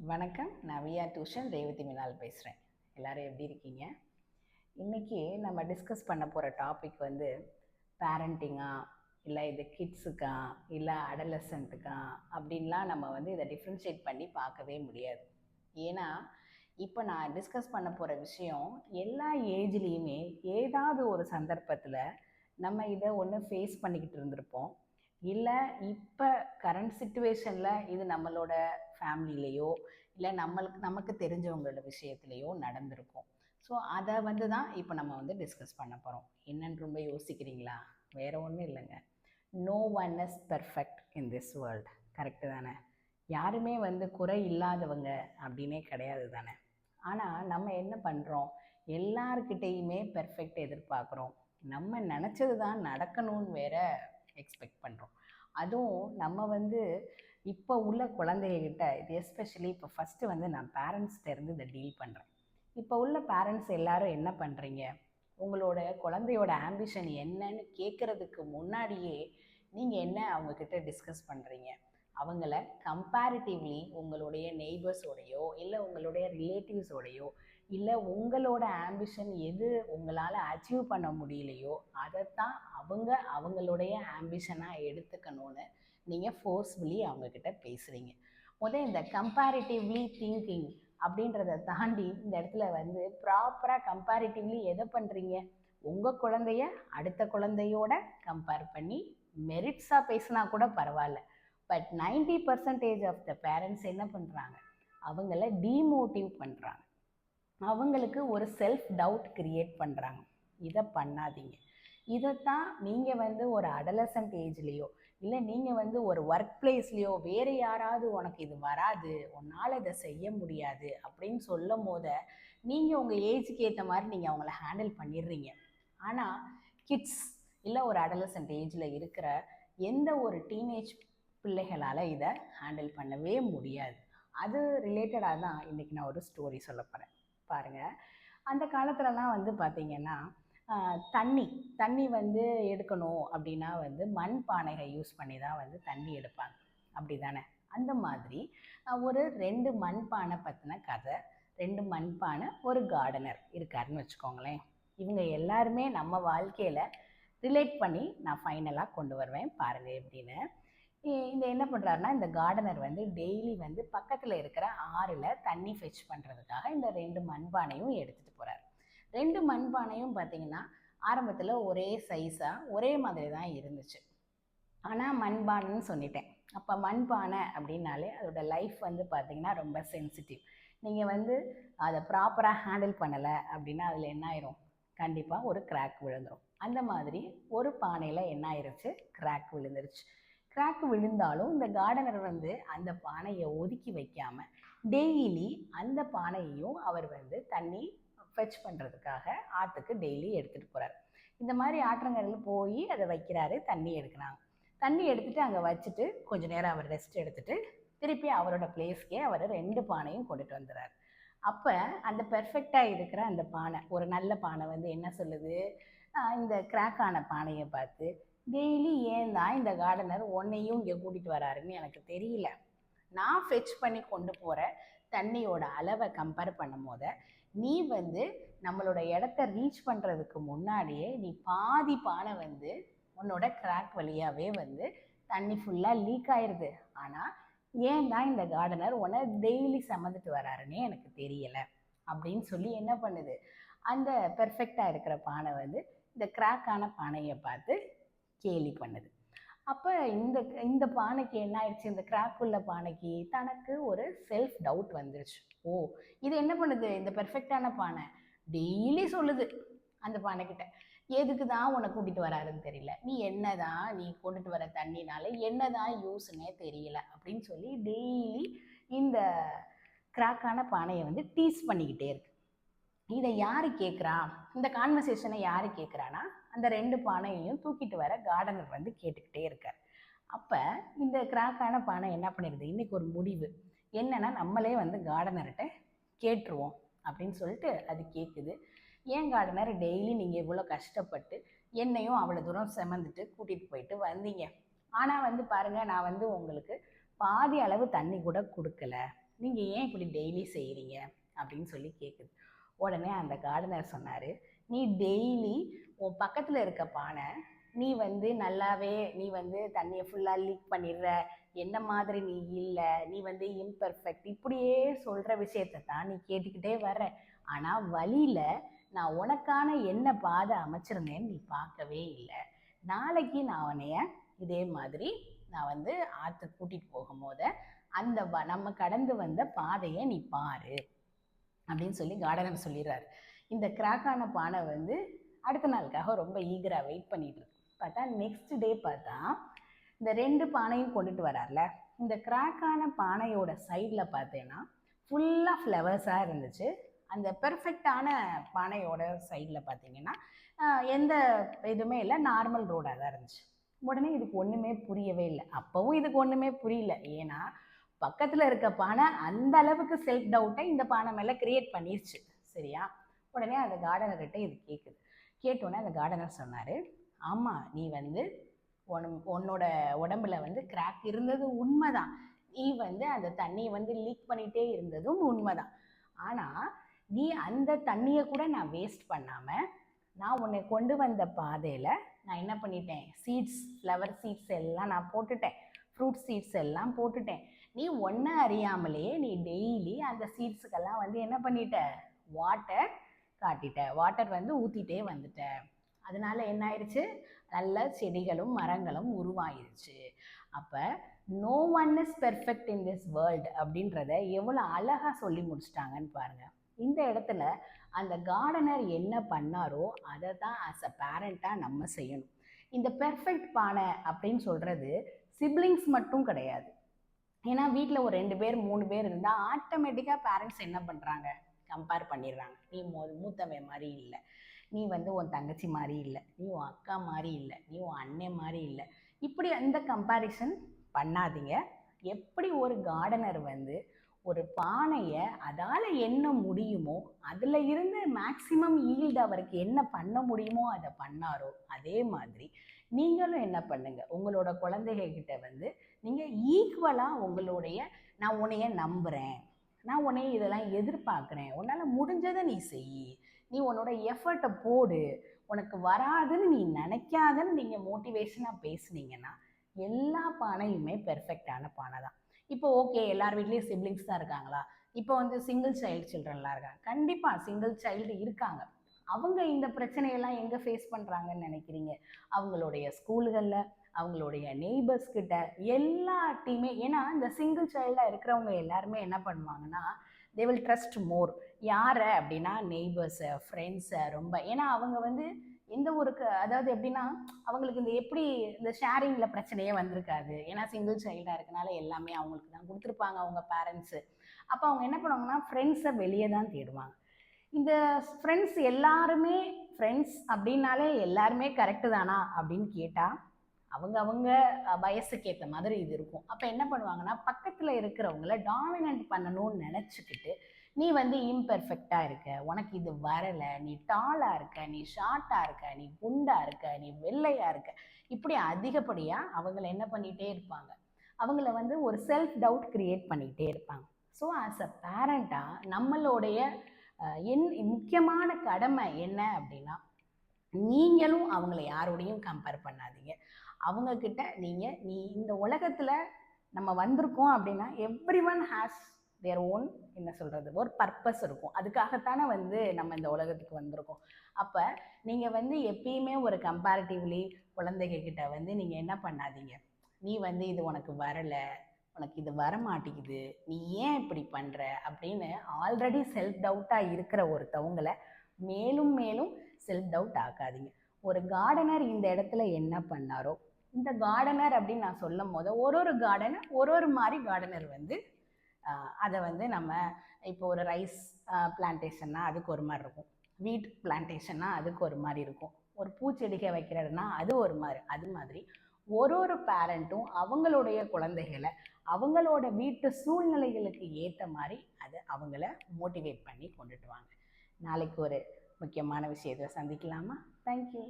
வணக்கம். நான் VR tuition Revathi Minal பேசுகிறேன். எல்லோரும் எப்படி இருக்கீங்க? இன்றைக்கி நம்ம டிஸ்கஸ் பண்ண போகிற டாபிக் வந்து பேரண்டிங்கா, இல்லை இது கிட்ஸுக்கா, இல்லை அடலசன்ட்டுக்கா அப்படின்லாம் நம்ம வந்து இதை டிஃப்ரென்ஷியேட் பண்ணி பார்க்கவே முடியாது. ஏன்னா இப்போ நான் டிஸ்கஸ் பண்ண போகிற விஷயம் எல்லா ஏஜ்லேயுமே ஏதாவது ஒரு சந்தர்ப்பத்தில் நம்ம இதை ஒன்று ஃபேஸ் பண்ணிக்கிட்டு இருந்திருப்போம். இல்லை இப்போ கரண்ட் சிச்சுவேஷனில் இது நம்மளோட ஃபேமிலிலேயோ இல்லை நமக்கு தெரிஞ்சவங்களோட விஷயத்துலேயோ நடந்திருக்கும். ஸோ அதை வந்து தான் இப்போ நம்ம வந்து டிஸ்கஸ் பண்ண போகிறோம். என்னன்னு ரொம்ப யோசிக்கிறீங்களா? வேறு ஒன்றும் இல்லைங்க. No one is perfect in this world. Correct தானே? யாருமே வந்து குறை இல்லாதவங்க அப்படின்னே கிடையாது தானே? ஆனால் நம்ம என்ன பண்ணுறோம்? எல்லார்கிட்டேயுமே பெர்ஃபெக்ட் எதிர்பார்க்குறோம். நம்ம நினச்சது தான் நடக்கணும்னு வேற எக்ஸ்பெக்ட் பண்ணுறோம். அதுவும் நம்ம வந்து இப்போ உள்ள குழந்தைகிட்ட இது எஸ்பெஷலி இப்போ ஃபஸ்ட்டு வந்து நான் பேரண்ட்ஸ்கிட்டேருந்து இதை டீல் பண்ணுறேன். இப்போ உள்ள பேரண்ட்ஸ் எல்லாரும் என்ன பண்ணுறீங்க? உங்களோட குழந்தையோட ஆம்பிஷன் என்னன்னு கேட்குறதுக்கு முன்னாடியே நீங்கள் என்ன அவங்கக்கிட்ட டிஸ்கஸ் பண்ணுறீங்க? அவங்கள கம்பேரிட்டிவ்லி உங்களுடைய நெய்பர்ஸோடையோ இல்லை உங்களுடைய ரிலேட்டிவ்ஸோடையோ இல்லை உங்களோட ஆம்பிஷன் எது உங்களால் அச்சீவ் பண்ண முடியலையோ அதைத்தான் அவங்களுடைய ஆம்பிஷனாக எடுத்துக்கணும்னு நீங்கள் ஃபோர்ஸ்ஃபுல்லி அவங்கக்கிட்ட பேசுகிறீங்க. இந்த கம்பேரிட்டிவ்லி திங்கிங் அப்படின்றத தாண்டி இந்த இடத்துல வந்து ப்ராப்பராக கம்பேரிட்டிவ்லி எதை பண்ணுறீங்க? உங்கள் குழந்தைய அடுத்த குழந்தையோட கம்பேர் பண்ணி மெரிட்ஸாக பேசினா கூட பரவாயில்ல. பட் 90% ஆஃப் த பேரண்ட்ஸ் என்ன பண்ணுறாங்க? அவங்கள டீமோட்டிவ் பண்ணுறாங்க. அவங்களுக்கு ஒரு செல்ஃப் டவுட் கிரியேட் பண்ணுறாங்க. இதை பண்ணாதீங்க. இதைத்தான் நீங்கள் வந்து ஒரு அடலசன்ட் ஏஜ்லேயோ இல்லை நீங்கள் வந்து ஒரு ஒர்க் பிளேஸ்லேயோ வேறு யாராவது உனக்கு இது வராது, உன்னால் இதை செய்ய முடியாது அப்படின்னு சொல்லும் போத நீங்கள் உங்கள் ஏஜுக்கு ஏற்ற மாதிரி நீங்கள் அவங்கள ஹேண்டில் பண்ணிடுறீங்க. ஆனால் கிட்ஸ் இல்லை ஒரு அடலசன்ட் ஏஜில் இருக்கிற எந்த ஒரு டீனேஜ் பிள்ளைகளால் இதை ஹேண்டில் பண்ணவே முடியாது. அது ரிலேட்டடாக தான் இன்றைக்கி நான் ஒரு ஸ்டோரி சொல்ல போகிறேன். பாருங்கள், அந்த காலத்துலலாம் வந்து பார்த்திங்கன்னா தண்ணி வந்து எடுக்கணும் அப்படின்னா வந்து மண் பானைகள் யூஸ் பண்ணி தான் வந்து தண்ணி எடுப்பாங்க. அப்படி தானே? அந்த மாதிரி ஒரு 2 மண்பானை பற்றின கதை. 2 மண்பானை, ஒரு கார்டனர் இருக்காருன்னு வச்சுக்கோங்களேன். இவங்க எல்லாருமே நம்ம வாழ்க்கையில் ரிலேட் பண்ணி நான் ஃபைனலாக கொண்டு வருவேன். பாருங்கள் எப்படின்னு. இந்த என்ன பண்ணுறாருன்னா, இந்த கார்டனர் வந்து டெய்லி வந்து பக்கத்தில் இருக்கிற ஆறில் தண்ணி ஃபெச் பண்ணுறதுக்காக இந்த 2 மண்பானையும் எடுத்துகிட்டு போகிறார். 2 மண்பானையும் பார்த்திங்கன்னா ஆரம்பத்தில் ஒரே சைஸாக ஒரே மாதிரி தான் இருந்துச்சு. ஆனால் மண்பானைன்னு சொல்லிட்டேன். அப்போ மண்பானை அப்படின்னாலே அதோட லைஃப் வந்து பார்த்திங்கன்னா ரொம்ப சென்சிட்டிவ். நீங்கள் வந்து அதை ப்ராப்பராக ஹேண்டில் பண்ணலை அப்படின்னா அதில் என்ன ஆயிரும்? கண்டிப்பாக ஒரு கிராக் விழுந்துடும். அந்த மாதிரி ஒரு பானையில் என்ன ஆயிடுச்சு? கிராக் விழுந்துருச்சு. கிராக் விழுந்தாலும் இந்த கார்டனர் வந்து அந்த பானையை ஒதுக்கி வைக்காமல் டெய்லி அந்த பானையையும் அவர் வந்து தண்ணி ஃபெச் பண்ணுறதுக்காக ஆற்றுக்கு டெய்லி எடுத்துகிட்டு போகிறார். இந்த மாதிரி ஆற்றங்கரையில் போய் அதை வைக்கிறாரு, தண்ணி எடுக்கிறாங்க. தண்ணி எடுத்துகிட்டு அங்கே வச்சுட்டு கொஞ்சம் நேரம் அவர் ரெஸ்ட் எடுத்துகிட்டு திருப்பி அவரோட பிளேஸ்க்கே அவர் 2 பானையும் கொண்டுட்டு வந்துடுறார். அப்போ அந்த பெர்ஃபெக்டாக இருக்கிற அந்த பானை, ஒரு நல்ல பானை வந்து என்ன சொல்லுது? இந்த கிராக்கான பானையை பார்த்து, டெய்லி ஏன் தான் இந்த கார்டனர் உன்னையும் இங்கே கூட்டிகிட்டு வராருன்னு எனக்கு தெரியல. நான் ஃபெச் பண்ணி கொண்டு போகிற தண்ணியோட அளவை கம்பேர் பண்ணும் போது நீ வந்து நம்மளோட இடத்த ரீச் பண்ணுறதுக்கு முன்னாடியே நீ பாதி பானை வந்து உன்னோட கிராக் வழியாகவே வந்து தண்ணி ஃபுல்லாக லீக் ஆயிடுது. ஆனால் ஏன் தான் இந்த கார்டனர் உன்னை டெய்லி சமந்துட்டு வராருன்னே எனக்கு தெரியலை அப்படின்னு சொல்லி என்ன பண்ணுது? அந்த பெர்ஃபெக்டாக இருக்கிற பானை வந்து இந்த கிராக்கான பானையை பார்த்து கேலி பண்ணுது. அப்போ இந்த இந்த பானைக்கு என்ன ஆயிடுச்சு? இந்த கிராக் உள்ள பானைக்கு தனக்கு ஒரு செல்ஃப் டவுட் வந்துருச்சு. ஓ, இது என்ன பண்ணுது? இந்த பெர்ஃபெக்டான பானை டெய்லி சொல்லுது அந்த பானைக்கிட்ட, எதுக்கு தான் உன்னை கூட்டிகிட்டு வராருன்னு தெரியல, நீ கொண்டுட்டு வர தண்ணினால என்னதான் யூஸ்ன்னே தெரியல அப்படின்னு சொல்லி டெய்லி இந்த கிராக்கான பானையை வந்து டீஸ் பண்ணிக்கிட்டே இருக்கு. இதை யார் கேட்குறா? இந்த கான்வர்சேஷனை யார் கேட்குறான்னா, அந்த 2 பானையையும் தூக்கிட்டு வர கார்டனர் வந்து கேட்டுக்கிட்டே இருக்கார். அப்போ இந்த கிராக்கான பானை என்ன பண்ணிடுது? இன்றைக்கி ஒரு முடிவு என்னென்னா, நம்மளே வந்து கார்டனர்கிட்ட கேட்டுருவோம் அப்படின்னு சொல்லிட்டு அது கேட்குது. ஏன் கார்டனர், டெய்லி நீங்கள் இவ்வளோ கஷ்டப்பட்டு என்னையும் அவ்வளோ தூரம் சுமந்துட்டு கூட்டிகிட்டு போயிட்டு வந்தீங்க. ஆனால் வந்து பாருங்கள், நான் வந்து உங்களுக்கு பாதி அளவு தண்ணி கூட கொடுக்கல. நீங்கள் ஏன் இப்படி டெய்லி செய்கிறீங்க அப்படின்னு சொல்லி கேட்குது. உடனே அந்த கார்டனர் சொன்னார், நீ டெய்லி உன் பக்கத்தில் இருக்க பானை நீ வந்து நல்லாவே நீ வந்து தண்ணியை ஃபுல்லாக லீக் பண்ணிடுற, என்ன மாதிரி நீ இல்லை, நீ வந்து இம்பெர்ஃபெக்ட், இப்படியே சொல்கிற விஷயத்தை தான் நீ கேட்டுக்கிட்டே வர்ற. ஆனால் வழியில் நான் உனக்கான என்ன பாதை அமைச்சிருந்தேன்னு நீ பார்க்கவே இல்லை. நாளைக்கு நான் உன்னைய இதே மாதிரி நான் வந்து ஆற்று கூட்டிகிட்டு போகும்போது அந்த நம்ம கடந்து வந்த பாதையை நீ பாரு அப்படின்னு சொல்லி கார்டனர் சொல்லிடுறாரு. இந்த கிராக்கான பானை வந்து அடுத்த நாளுக்காக ரொம்ப ஈகராக வெயிட் பண்ணிட்டு இருக்கு. பார்த்தா நெக்ஸ்ட் டே பார்த்தா இந்த 2 பானையும் கொண்டுட்டு வரார்ல, இந்த கிராக்கான பானையோட சைடில் பார்த்தேன்னா ஃபுல்லாக ஃப்ளவர்ஸாக இருந்துச்சு. அந்த பெர்ஃபெக்டான பானையோட சைடில் பார்த்தீங்கன்னா எந்த இதுவுமே இல்லை, நார்மல் ரோடாக தான் இருந்துச்சு. உடனே இதுக்கு ஒன்றுமே புரியவே இல்லை. அப்போவும் இதுக்கு ஒன்றுமே புரியல. ஏன்னா பக்கத்தில் இருக்க பானை அந்த அளவுக்கு செல்ஃப் டவுட்டை இந்த பானை மேலே கிரியேட் பண்ணிருச்சு. சரியா? உடனே அந்த கார்டனர்கிட்ட இது கேட்குது. கேட்டோன்னே அந்த கார்டனர் சொன்னார், ஆமாம், நீ வந்து உன்னோட உடம்புல வந்து கிராக் இருந்தது உண்மைதான், நீ வந்து அந்த தண்ணியை வந்து லீக் பண்ணிகிட்டே இருந்ததும் உண்மைதான். ஆனால் நீ அந்த தண்ணியை கூட நான் வேஸ்ட் பண்ணாமல் நான் உன்னை கொண்டு வந்த பாதையில் நான் என்ன பண்ணிட்டேன், சீட்ஸ், ஃப்ளவர் சீட்ஸ் எல்லாம் நான் போட்டுட்டேன், ஃப்ரூட் சீட்ஸ் எல்லாம் போட்டுட்டேன். நீ ஒன்றை அறியாமலே நீ டெய்லி அந்த சீட்ஸுக்கெல்லாம் வந்து என்ன பண்ணிட்ட, வாட்டர் காட்டிட்ட, வாட்டர் வந்து ஊற்றிட்டே வந்துட்ட. அதனால என்ன ஆயிடுச்சு, நல்ல செடிகளும் மரங்களும் உருவாயிருச்சு. அப்போ no one is perfect in this world அப்படின்றத எவ்வளோ அழகாக சொல்லி முடிச்சிட்டாங்கன்னு பாருங்கள். இந்த இடத்துல அந்த கார்டனர் என்ன பண்ணாரோ அதை தான் ஆஸ் அ பேரண்ட்டாக நம்ம செய்யணும். இந்த பெர்ஃபெக்ட் பானை அப்படின்னு சொல்கிறது சிப்ளிங்ஸ் மட்டும் கிடையாது. ஏன்னா வீட்டில் ஒரு 2 பேர் 3 பேர் இருந்தால் ஆட்டோமேட்டிக்காக பேரண்ட்ஸ் என்ன பண்ணுறாங்க, கம்பேர் பண்ணிடுறாங்க. நீ மூத்தவன் மாதிரி இல்லை, நீ வந்து உன் தங்கச்சி மாதிரி இல்லை, நீ உன் அக்கா மாதிரி இல்லை, நீ உன் அண்ணன் மாதிரி இல்லை, இப்படி அந்த கம்பேரிசன் பண்ணாதீங்க. எப்படி ஒரு கார்டனர் வந்து ஒரு பானையை அதால் என்ன முடியுமோ அதில் இருந்து மேக்சிமம் ஈல்டு அவருக்கு என்ன பண்ண முடியுமோ அதை பண்ணாரோ, அதே மாதிரி நீங்களும் என்ன பண்ணுங்க, உங்களோட குழந்தைகிட்ட வந்து நீங்கள் ஈக்குவலாக உங்களுடைய நான் உன்னைய நம்புகிறேன், நான் உன்னைய இதெல்லாம் எதிர்பார்க்குறேன், உன்னால் முடிஞ்சதை நீ செய், நீ உன்னோட எஃபர்ட்டை போடு, உனக்கு வராதுன்னு நீ நினைக்காதன்னு நீங்கள் மோட்டிவேஷனாக பேசுனீங்கன்னா எல்லா பானையுமே பெர்ஃபெக்டான பானை தான். இப்போ ஓகே, எல்லார் வீட்லேயும் சிப்ளிங்ஸ் தான் இருக்காங்களா, இப்போ வந்து சிங்கிள் சைல்டு சில்ட்ரன்லாம் இருக்காங்க. கண்டிப்பாக சிங்கிள் சைல்டு இருக்காங்க. அவங்க இந்த பிரச்சனையெல்லாம் எங்கே ஃபேஸ் பண்ணுறாங்கன்னு நினைக்கிறீங்க? அவங்களுடைய ஸ்கூல்களில், அவங்களுடைய நெய்பர்ஸ் கிட்ட எல்லாத்தையுமே. ஏன்னா இந்த சிங்கிள் சைல்டாக இருக்கிறவங்க எல்லாருமே என்ன பண்ணுவாங்கன்னா, தே வில் ட்ரஸ்ட் மோர். யாரை அப்படின்னா நெய்பர்ஸை, ஃப்ரெண்ட்ஸை ரொம்ப. ஏன்னா அவங்க வந்து எந்த ஒரு அதாவது எப்படின்னா அவங்களுக்கு இந்த எப்படி இந்த ஷேரிங்கில் பிரச்சனையே வந்திருக்காது. ஏன்னா சிங்கிள் சைல்டாக இருக்கனால எல்லாமே அவங்களுக்கு தான் கொடுத்துருப்பாங்க அவங்க பேரண்ட்ஸு. அப்போ அவங்க என்ன பண்ணுவாங்கன்னா ஃப்ரெண்ட்ஸை வெளியே தான் தேடுவாங்க. இந்த ஃப்ரெண்ட்ஸ் எல்லாருமே ஃப்ரெண்ட்ஸ் அப்படின்னாலே எல்லாருமே கரெக்டு தானா அப்படின்னு கேட்டால் அவங்க வயசுக்கு ஏற்ற மாதிரி இது இருக்கும். அப்போ என்ன பண்ணுவாங்கன்னா பக்கத்தில் இருக்கிறவங்கள டாமினன்ட் பண்ணணும்னு நினச்சிக்கிட்டு, நீ வந்து இம்பெர்ஃபெக்டாக இருக்க, உனக்கு இது வரலை, நீ டாலாக இருக்க, நீ ஷார்ட்டாக இருக்க, நீ குண்டாக இருக்க, நீ வெள்ளையாக இருக்க, இப்படி அதிகப்படியாக அவங்கள என்ன பண்ணிகிட்டே இருப்பாங்க, அவங்கள வந்து ஒரு செல்ஃப் டவுட் க்ரியேட் பண்ணிக்கிட்டே இருப்பாங்க. ஸோ ஆஸ் அ பேரண்ட்டாக நம்மளுடைய முக்கியமான கடமை என்ன அப்படின்னா, நீங்களும் அவங்கள யாரோடையும் கம்பேர் பண்ணாதீங்க. அவங்கக்கிட்ட நீ இந்த உலகத்தில் நம்ம வந்திருக்கோம் அப்படின்னா every one has their own என்ன சொல்கிறது ஒரு பர்பஸ் இருக்கும். அதுக்காகத்தானே வந்து நம்ம இந்த உலகத்துக்கு வந்திருக்கோம். அப்போ நீங்கள் வந்து எப்பயுமே ஒரு கம்பேரிட்டிவ்லி குழந்தைகிட்ட வந்து நீங்கள் என்ன பண்ணாதீங்க, நீ வந்து இது உனக்கு வரலை, உனக்கு இது வரமாட்டேங்குது, நீ ஏன் இப்படி பண்ணுற அப்படின்னு ஆல்ரெடி செல்ஃப் டவுட்டாக இருக்கிற ஒருத்தவங்களை மேலும் மேலும் செல்ஃப் டவுட் ஆக்காதீங்க. ஒரு கார்டனர் இந்த இடத்துல என்ன பண்ணாரோ, இந்த கார்டனர் அப்படின்னு நான் சொல்லும் போது ஒரு கார்டனர் ஒரு மாதிரி கார்டனர் வந்து அதை வந்து நம்ம இப்போ ஒரு ரைஸ் பிளான்டேஷன்னா அதுக்கு ஒரு மாதிரி இருக்கும், வீட் பிளான்டேஷன்னா அதுக்கு ஒரு மாதிரி இருக்கும், ஒரு பூச்செடிகை வைக்கிறதுனா அது ஒரு மாதிரி. அது மாதிரி ஒரு பேரண்ட்டும் அவங்களுடைய குழந்தைகளை அவங்களோட வீட்டு சூழ்நிலைகளுக்கு ஏற்ற மாதிரி அதை அவங்கள மோட்டிவேட் பண்ணி கொண்டுட்டு வாங்க. நாளைக்கு ஒரு முக்கியமான விஷயத்தை சந்திக்கலாமா? தேங்க்யூ.